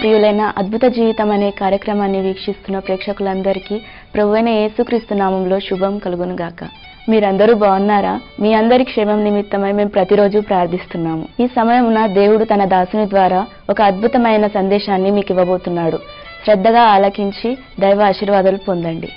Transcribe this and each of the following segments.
ప్రియులైన అద్భుత జీవితం అనే కార్యక్రమాన్ని వీక్షిస్తున్న ప్రేక్షకులందరికీ ప్రభువైన యేసుక్రీస్తు నామములో శుభం కలుగును గాక. మీరందరూ బాగున్నారా? మీ అందరి క్షేమం నిమిత్తమై మేము ప్రతిరోజు ప్రార్థిస్తున్నాము. ఈ సమయమున దేవుడు తన దాసుని ద్వారా ఒక అద్భుతమైన సందేశాన్ని మీకు ఇవ్వబోతున్నాడు. శ్రద్ధగా ఆలకించి దైవ ఆశీర్వాదాలు పొందండి.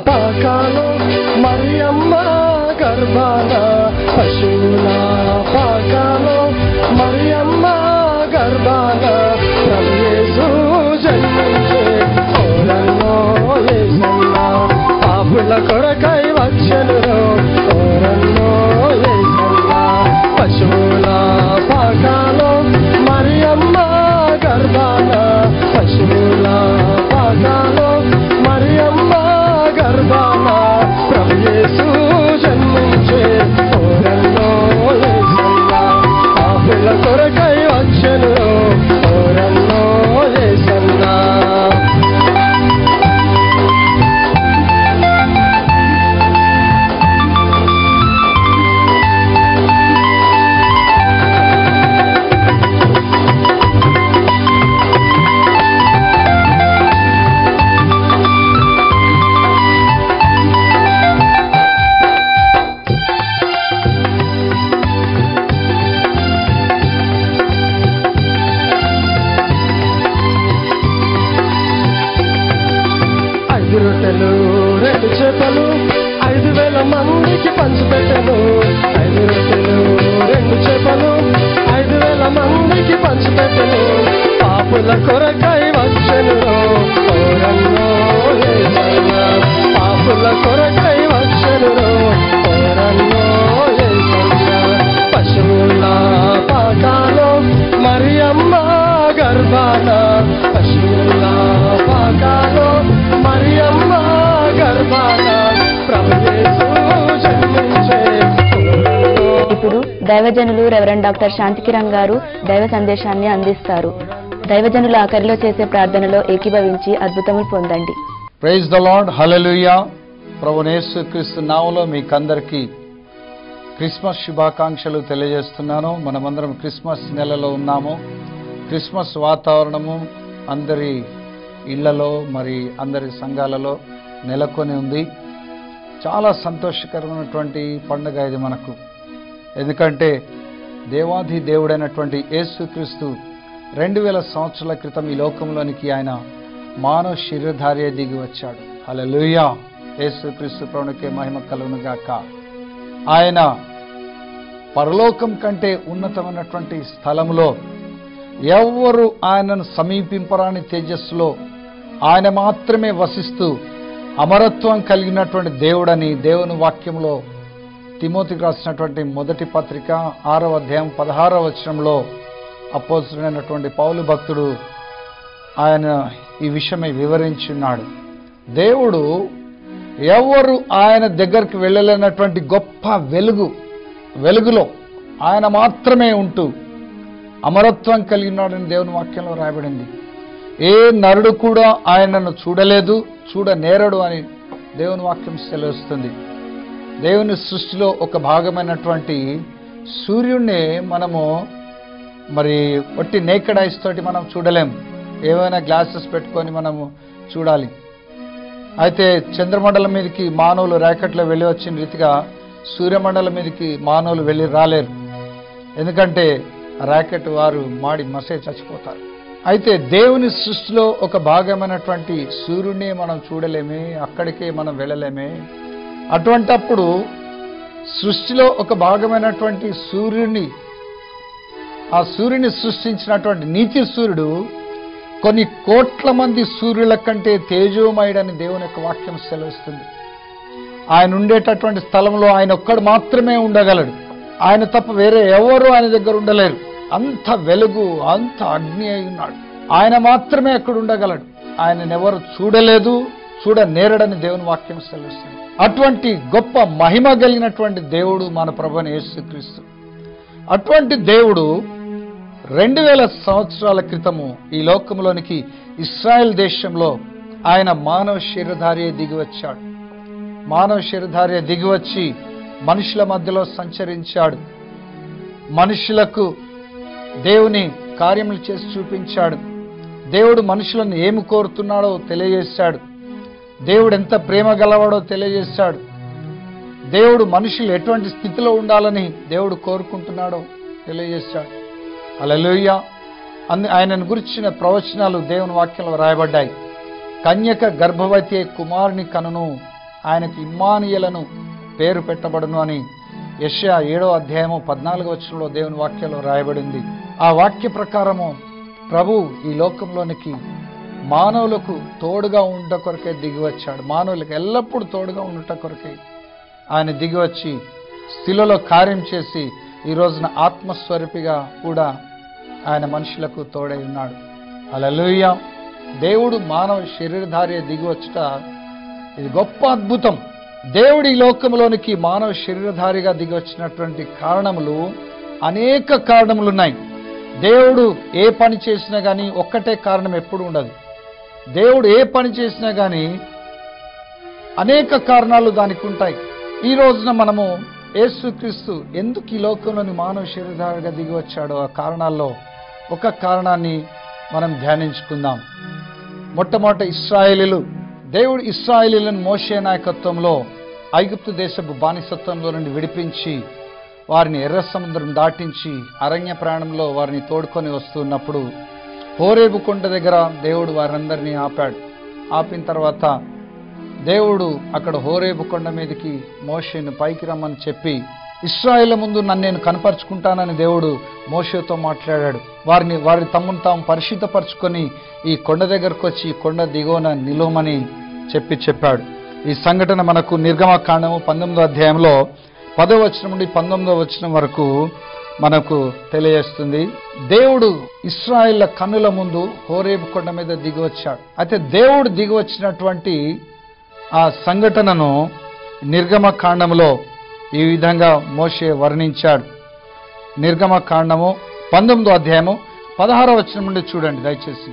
పాకాలో మరియమ్మ గర్భాన పశువుల పాకాలో మరియమ్మ గర్భాన ప్రభు యేసు జన్మించే ఓరన్నో యేసన్న పాపుల కొరకై వచ్చెను ఓరన్నో యేసన్న పశువుల పాకాలో మరియమ్మ గర్భాన పశువుల పాకాలో మరియమ్మ గర్భాన ప్రభు యేసు జన్మించే ఓరన్నో యేసన్న పాపుల కొరకై వచ్చెను ఓరన్నో యేసన్న. రొట్టెలు 2 చేపలు 5,000 మందికి పంచిపెట్టెను. 5 రొట్టెలు 2 చేపలు 5,000 మందికి పంచిపెట్టెను. పాపుల కొరకై వచ్చెను ఓరన్నో యేసన్న పాపుల కొరకై వచ్చెను ఓరన్నో యేసన్న పశువుల పాకాలో మరియమ్మ గర్భాన పశువుల పాకాలో మరియమ్మ గర్భాన ప్రభు యేసు జన్మించే. ఇప్పుడు దైవజనులు రెవరెండ్ డాక్టర్ శాంతికిరణ్ గారు దైవ సందేశాన్ని అందిస్తారు. దైవజనుల ఆఖరిలో చేసే ప్రార్థనలో ఏకీభవించి అద్భుతములు పొందండి. Praise the Lord. హల్లెలూయా. ప్రభువైన యేసుక్రీస్తు నామములో మీకందరికీ క్రిస్మస్ శుభాకాంక్షలు తెలియజేస్తున్నాను. మనమందరం క్రిస్మస్ నెలలో ఉన్నాము. క్రిస్మస్ వాతావరణము అందరి ఇళ్లలో మరి అందరి సంఘాలలో నెలకొని ఉంది. చాలా సంతోషకరమైనటువంటి పండుగ ఇది మనకు. ఎందుకంటే దేవాది దేవుడైనటువంటి యేసుక్రీస్తు 2000 సంవత్సరాల క్రితం ఈ లోకంలోనికి ఆయన మానవ శరీరధారి దిగి వచ్చాడు. హల్లెలూయా. యేసుక్రీస్తు ప్రభువుకే మహిమ కలుగును గాక. ఆయన పరలోకం కంటే ఉన్నతమైనటువంటి స్థలంలో ఎవ్వరు ఆయనను సమీపింపరాని తేజస్సులో ఆయన మాత్రమే వసిస్తూ అమరత్వం కలిగినటువంటి దేవుడని దేవుని వాక్యంలో తిమోతికి రాసినటువంటి మొదటి పత్రిక 6వ అధ్యాయం 16వ వచనంలో అపోస్తలుడైనటువంటి పౌలు భక్తుడు ఆయన ఈ విషయమై వివరించున్నాడు. దేవుడు ఎవరు ఆయన దగ్గరికి వెళ్ళలేనటువంటి గొప్ప వెలుగులో ఆయన మాత్రమే ఉంటూ అమరత్వం కలిగినాడని దేవుని వాక్యంలో రాయబడింది. ఏ నరుడు కూడా ఆయనను చూడలేదు, చూడనేరడు అని దేవుని వాక్యం సెలవుస్తుంది. దేవుని సృష్టిలో ఒక భాగమైనటువంటి సూర్యుడిని మనము మరి ఒట్టి నేకెడ్ ఐస్ తోటి మనం చూడలేం. ఏమైనా గ్లాసెస్ పెట్టుకొని మనము చూడాలి. అయితే చంద్రమండలం మీదకి మానవులు ర్యాకెట్లో వెళ్ళి వచ్చిన రీతిగా సూర్యమండలం మీదకి మానవులు వెళ్ళి రాలేరు. ఎందుకంటే ర్యాకెట్ వారు మాడి మసే చచ్చిపోతారు. అయితే దేవుని సృష్టిలో ఒక భాగమైనటువంటి సూర్యుడిని మనం చూడలేమే, అక్కడికే మనం వెళ్ళలేమే. అటువంటప్పుడు సృష్టిలో ఒక భాగమైనటువంటి ఆ సూర్యుని సృష్టించినటువంటి నీతి సూర్యుడు కొన్ని కోట్ల మంది సూర్యుల కంటే తేజోమయుడని దేవుని యొక్క వాక్యం సెలవిస్తుంది. ఆయన ఉండేటటువంటి స్థలంలో ఆయన ఒక్కడు మాత్రమే ఉండగలడు. ఆయన తప్ప వేరే ఎవరు ఆయన దగ్గర ఉండలేరు. అంత వెలుగు, అంత అగ్ని అయి ఉన్నాడు. ఆయన మాత్రమే అక్కడ ఉండగలడు. ఆయనను ఎవరు చూడలేదు, చూడ నేరడని దేవుని వాక్యం సెలవిస్తుంది. అటువంటి గొప్ప మహిమ కలిగినటువంటి దేవుడు మన ప్రభువైన యేసుక్రీస్తు. అటువంటి దేవుడు 2000 సంవత్సరాల క్రితము ఈ లోకంలోనికి ఇశ్రాయేల్ దేశంలో ఆయన మానవ శరీరధారి దిగివచ్చాడు. మానవ శరీరధారి దిగివచ్చి మనుషుల మధ్యలో సంచరించాడు. మనుషులకు దేవుని కార్యములు చేసి చూపించాడు. దేవుడు మనుషులను ఏమి కోరుతున్నాడో తెలియజేశాడు. దేవుడు ఎంత ప్రేమ గలవాడో తెలియజేశాడు. దేవుడు మనుషులు ఎటువంటి స్థితిలో ఉండాలని దేవుడు కోరుకుంటున్నాడో తెలియజేశాడు. హల్లెలూయా. ఆయనను గురించిన ప్రవచనాలు దేవుని వాక్యంలో రాయబడ్డాయి. కన్యక గర్భవతి కుమారుని కనును, ఆయనకు ఇమ్మానుయేలను పేరు పెట్టబడును అని యెషయా 7వ అధ్యాయము 14వ వచనంలో దేవుని వాక్యంలో రాయబడింది. ఆ వాక్య ప్రకారము ప్రభు ఈ లోకంలోనికి మానవులకు తోడుగా ఉండ కొరకే దిగివచ్చాడు. మానవులకు ఎల్లప్పుడూ తోడుగా ఉండుట కొరకే ఆయన దిగివచ్చి శిలలో కార్యం చేసి ఈ రోజున ఆత్మస్వరూపిగా కూడా ఆయన మనుషులకు తోడై ఉన్నాడు. హల్లెలూయా. దేవుడు మానవ శరీరధారి దిగివచ్చుట ఇది గొప్ప అద్భుతం. దేవుడు ఈ లోకంలోనికి మానవ శరీరధారిగా దిగివచ్చినటువంటి కారణములు అనేక కారణములు ఉన్నాయి. దేవుడు ఏ పని చేసినా కానీ ఒక్కటే కారణం ఎప్పుడు ఉండదు. దేవుడు ఏ పని చేసినా కానీ అనేక కారణాలు దానికి ఉంటాయి. ఈ రోజున మనము యేసుక్రీస్తు ఎందుకు ఈ లోకంలోని మానవ శరీరధారిగా దిగి వచ్చాడో ఆ కారణాల్లో ఒక కారణాన్ని మనం ధ్యానించుకుందాం. మొట్టమొదట ఇశ్రాయేలీలు. దేవుడు ఇశ్రాయేలీలను మోషే నాయకత్వంలో ఐగుప్తు దేశపు బానిసత్వంలో నుండి విడిపించి వారిని ఎర్ర సముద్రం దాటించి అరణ్య ప్రయాణంలో వారిని తోడుకొని వస్తున్నప్పుడు హోరేబు కొండ దగ్గర దేవుడు వారందరినీ ఆపాడు. ఆపిన తర్వాత దేవుడు అక్కడ హోరేబు కొండ మీదకి మోషేను పైకి రమ్మని చెప్పి ఇశ్రాయేలు ముందు నన్ను నేను కనపరుచుకుంటానని దేవుడు మోషేతో మాట్లాడాడు. వారి తమ్మును తాము పరిశుద్ధపరచుకొని ఈ కొండ దగ్గరకు వచ్చి ఈ కొండ దిగువన నిలువమని చెప్పాడు. ఈ సంఘటన మనకు నిర్గమకాండము 19వ అధ్యాయంలో 10వ వచనం నుండి 19వ వచనం వరకు మనకు తెలియజేస్తుంది. దేవుడు ఇశ్రాయేళ్ల కన్నుల ముందు హోరేబు కొండ మీద దిగివచ్చాడు. అయితే దేవుడు దిగివచ్చినటువంటి ఆ సంఘటనను నిర్గమకాండములో ఈ విధంగా మోషే వర్ణించాడు. నిర్గమకాండము 19వ అధ్యాయము 16వ వచనం నుండి చూడండి దయచేసి.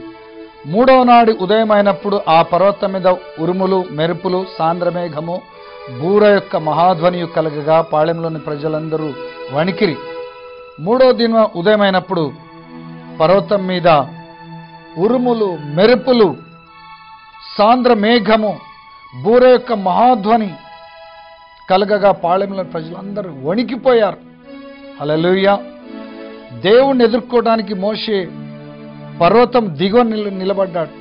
3వ నాడు ఉదయమైనప్పుడు ఆ పర్వతం మీద ఉరుములు, మెరుపులు, సాంద్రమేఘము, బూర యొక్క మహాధ్వనియు కలగగా పాళెంలోని ప్రజలందరూ వణికిరి. 3వ దిన ఉదయమైనప్పుడు పర్వతం మీద ఉరుములు, మెరుపులు, సాంద్రమేఘము, బూర యొక్క మహాధ్వని కలగగా పాళెంలోని ప్రజలందరూ వణికిపోయారు. హల్లెలూయా. దేవుణ్ణి ఎదుర్కోవడానికి మోషే పర్వతం దిగువ నిలబడ్డాడు.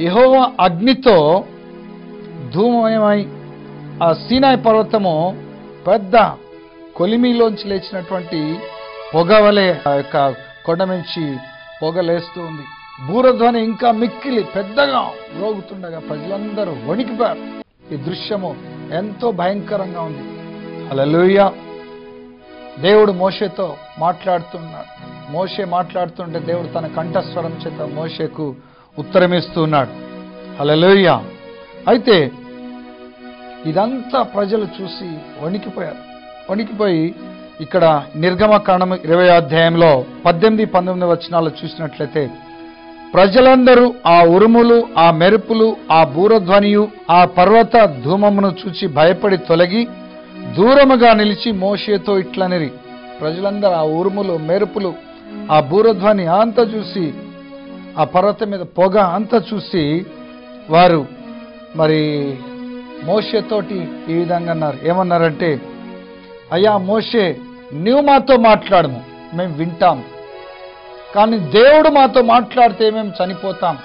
యెహోవా అగ్నితో ధూమమయమై ఆ సీనాయి పర్వతము పెద్ద కొలిమిలోంచి లేచినటువంటి పొగవలే ఆ యొక్క కొండ నుంచి పొగలేస్తూ ఉంది. బూరధ్వని ఇంకా మిక్కిలి పెద్దగా రోగుతుండగా ప్రజలందరూ వణికిపోయారు. ఈ దృశ్యము ఎంతో భయంకరంగా ఉంది. హల్లెలూయా. దేవుడు మోషేతో మాట్లాడుతున్నాడు. మోషే మాట్లాడుతుంటే దేవుడు తన కంఠస్వరం చేత మోషేకు ఉత్తరమిస్తున్నాడు. హల్లెలూయా. అయితే ఇదంతా ప్రజలు చూసి వణికిపోయి ఇక్కడ నిర్గమకాండం 20వ అధ్యాయంలో 18-19 వచనాలు చూసినట్లయితే ప్రజలందరూ ఆ ఉరుములు, ఆ మెరుపులు, ఆ బూరధ్వనియు, ఆ పర్వత ధూమమును చూచి భయపడి తొలగి దూరముగా నిలిచి మోషేతో ఇట్లనిరి. ప్రజలందరూ ఆ ఉరుములు, మెరుపులు, ఆ బూరధ్వని అంతా చూసి, ఆ పర్వతం మీద పొగ అంతా చూసి వారు మరి మోషేతోటి ఈ విధంగా అన్నారు. ఏమన్నారంటే, అయ్యా మోషే, నీవు మాతో మాట్లాడము, మేము వింటాం. కానీ దేవుడు మాతో మాట్లాడితే మేము చనిపోతాం.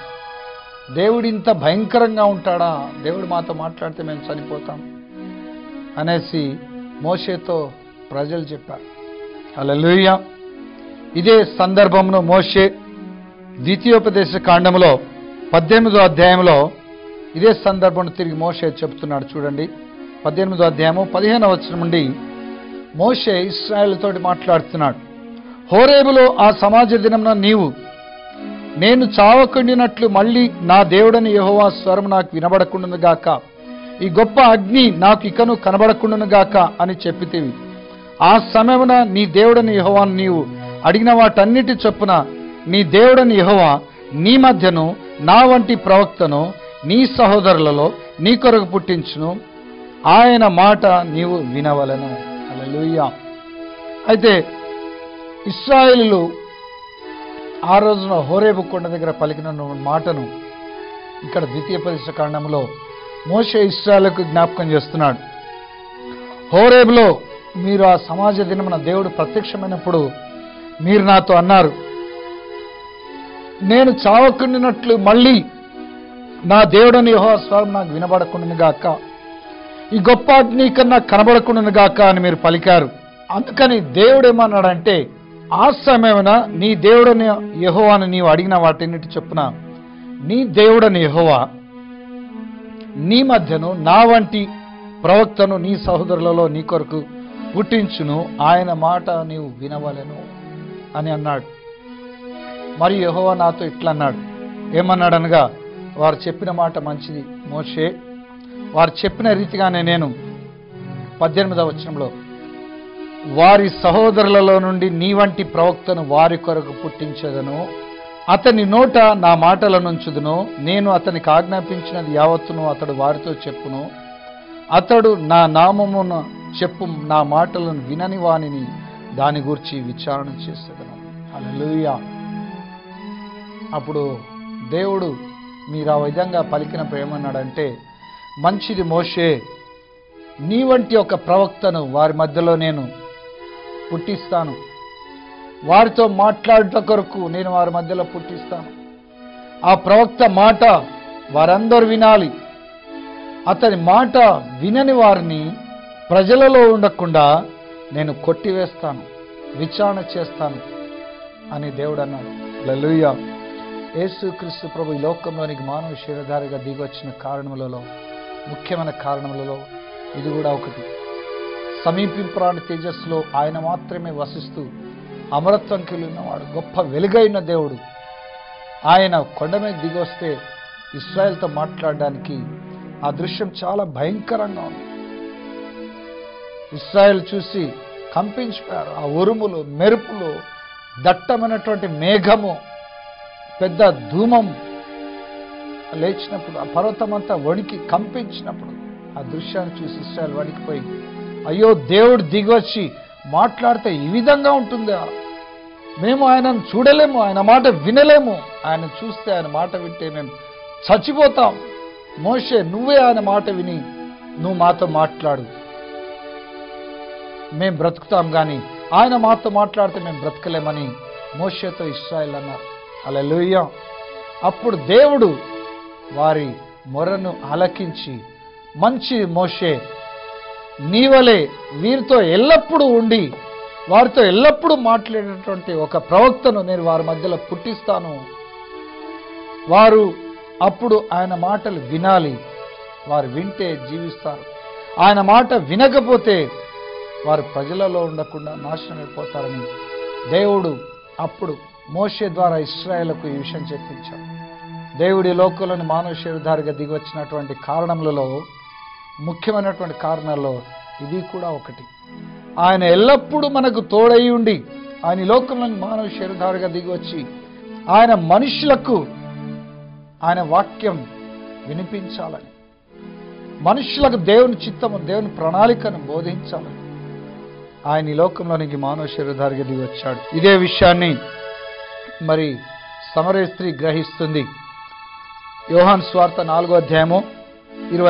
దేవుడు ఇంత భయంకరంగా ఉంటాడా? దేవుడు మాతో మాట్లాడితే మేము చనిపోతాం అనేసి మోషేతో ప్రజలు చెప్పారు. హల్లెలూయా. ఇదే సందర్భంలో మోషే ద్వితీయోపదేశ కాండములో 18వ అధ్యాయంలో ఇదే సందర్భం తిరిగి మోషే చెప్తున్నాడు. చూడండి 18వ అధ్యాయము 15వ వచనం నుండి మోషే ఇశ్రాయేలుతోటి మాట్లాడుతున్నాడు. హోరేబులో ఆ సమాజ దినమున నీవు నేను చావకుండినట్లు మళ్ళీ నా దేవుడని యెహోవా స్వరం నాకు వినబడకుండును గాక, ఈ గొప్ప అగ్ని నాకు ఇకను కనబడకుండును గాక అని చెప్పితివి. ఆ సమయమున నీ దేవుడని యెహోవాను నీవు అడిగిన వాటన్నిటి చొప్పున నీ దేవుడని యెహోవా నీ మధ్యను నా వంటి ప్రవక్తను నీ సహోదరులలో నీ కొరకు పుట్టించును, ఆయన మాట నీవు వినవలెను. హల్లెలూయా. అయితే ఇశ్రాయేలీయులు ఆ రోజున హోరేబు కొండ దగ్గర పలికిన మాటను ఇక్కడ ద్వితీయోపదేశ కాండంలో మోషే ఇశ్రాయేలుకు జ్ఞాపకం చేస్తున్నాడు. హోరేబులో మీరు ఆ సమాజ దినమున దేవుడు ప్రత్యక్షమైనప్పుడు మీరు నాతో అన్నారు, నేను చావకుండినట్లు మళ్ళీ నా దేవుడని యెహోవా స్వరం నాకు వినబడకుండును గాక, ఈ గొప్ప అగ్ని కన్నా కనబడకుండును గాక అని మీరు పలికారు. అందుకని దేవుడు ఏమన్నాడంటే, ఆ సమయమున నీ దేవుడని యెహోవాను నీవు అడిగిన వాటిన్నిటి చొప్పున నీ దేవుడని యెహోవా నీ మధ్యను నా వంటి ప్రవక్తను నీ సహోదరులలో నీ కొరకు పుట్టించును, ఆయన మాట నీవు వినవలెను అని అన్నాడు. మరి యెహోవా నాతో ఇట్లా అన్నాడు. ఏమన్నాడు అనగా, వారు చెప్పిన మాట మంచిది మోషే, వారు చెప్పిన రీతిగానే నేను 18వ వచనంలో వారి సహోదరులలో నుండి నీ వంటి ప్రవక్తను వారి కొరకు పుట్టించదను, అతని నోట నా మాటలను ఉంచుదును, నేను అతనికి ఆజ్ఞాపించినది యావత్తును అతడు వారితో చెప్పును, అతడు నా నామమును చెప్పు నా మాటలను వినని వానిని దాని గురించి విచారణ చేసేదను. హల్లెలూయా. అప్పుడు దేవుడు మీరు ఆ విధంగా పలికినప్పుడు ఏమన్నాడంటే, మంచిది మోషే, నీ వంటి ఒక ప్రవక్తను వారి మధ్యలో నేను పుట్టిస్తాను, వారితో మాట్లాడట కొరకు నేను వారి మధ్యలో పుట్టిస్తాను. ఆ ప్రవక్త మాట వారందరూ వినాలి, అతని మాట వినని వారిని ప్రజలలో ఉండకుండా నేను కొట్టివేస్తాను, విచారణ చేస్తాను అని దేవుడు అన్నాడు. హల్లెలూయా. యేసుక్రీస్తు ప్రభు ఈ లోకంలోనికి మానవ శరీరధారిగా దిగొచ్చిన కారణములలో ముఖ్యమైన కారణములలో ఇది కూడా ఒకటి. సమీపింపరాని తేజస్సులో ఆయన మాత్రమే వసిస్తూ అమరత్వం కలిగినవాడు, గొప్ప వెలుగైన దేవుడు. ఆయన కొండ మీద దిగొస్తే ఇశ్రాయేలుతో మాట్లాడడానికి ఆ దృశ్యం చాలా భయంకరంగా ఉంది. ఇశ్రాయేలు చూసి కంపించిపోయారు. ఆ ఉరుములు, మెరుపులు, దట్టమైనటువంటి మేఘము, పెద్ద ధూమం లేచినప్పుడు, ఆ పర్వతం అంతా వణికి కంపించినప్పుడు ఆ దృశ్యాన్ని చూసి ఇశ్రాయేలు వణికిపోయి, అయ్యో దేవుడు దిగొచ్చి మాట్లాడితే ఈ విధంగా ఉంటుందా, మేము ఆయనను చూడలేము, ఆయన మాట వినలేము, ఆయన చూస్తే ఆయన మాట వింటే మేము చచ్చిపోతాం. మోషే నువ్వే ఆయన మాట విని నువ్వు మాతో మాట్లాడు, మేము బ్రతుకుతాం, కానీ ఆయన మాతో మాట్లాడితే మేము బ్రతకలేమని మోషేతో ఇశ్రాయేలు అన్నారు. హల్లెలూయా. అప్పుడు దేవుడు వారి మొరను ఆలకించి, మంచి మోషే, నీవలే వీరితో ఎల్లప్పుడూ ఉండి వారితో ఎల్లప్పుడూ మాట్లాడేటువంటి ఒక ప్రవక్తను నేను వారి మధ్యలో పుట్టిస్తాను, వారు అప్పుడు ఆయన మాటలు వినాలి, వారు వింటే జీవిస్తారు, ఆయన మాట వినకపోతే వారు ప్రజలలో ఉండకుండా నాశనం అయిపోతారని దేవుడు అప్పుడు మోషే ద్వారా ఇశ్రాయేలుకు ఈ విషయం చెప్పించాడు. దేవుడి లోకంలోని మానవ శరీరధారిగా దిగొచ్చినటువంటి కారణములలో ముఖ్యమైనటువంటి కారణాల్లో ఇది కూడా ఒకటి. ఆయన ఎల్లప్పుడూ మనకు తోడై ఉండి ఆయన లోకంలోని మానవ శరీరధారిగా దిగివచ్చి ఆయన మనుషులకు ఆయన వాక్యం వినిపించాలని, మనుషులకు దేవుని చిత్తము, దేవుని ప్రణాళికను బోధించాలని ఆయన ఈ లోకంలోనికి మానవ శరీరధారిగా దిగి వచ్చాడు. ఇదే విషయాన్ని మరి సమరయ స్త్రీ గ్రహిస్తుంది. యోహాను సువార్త 4వ అధ్యాయము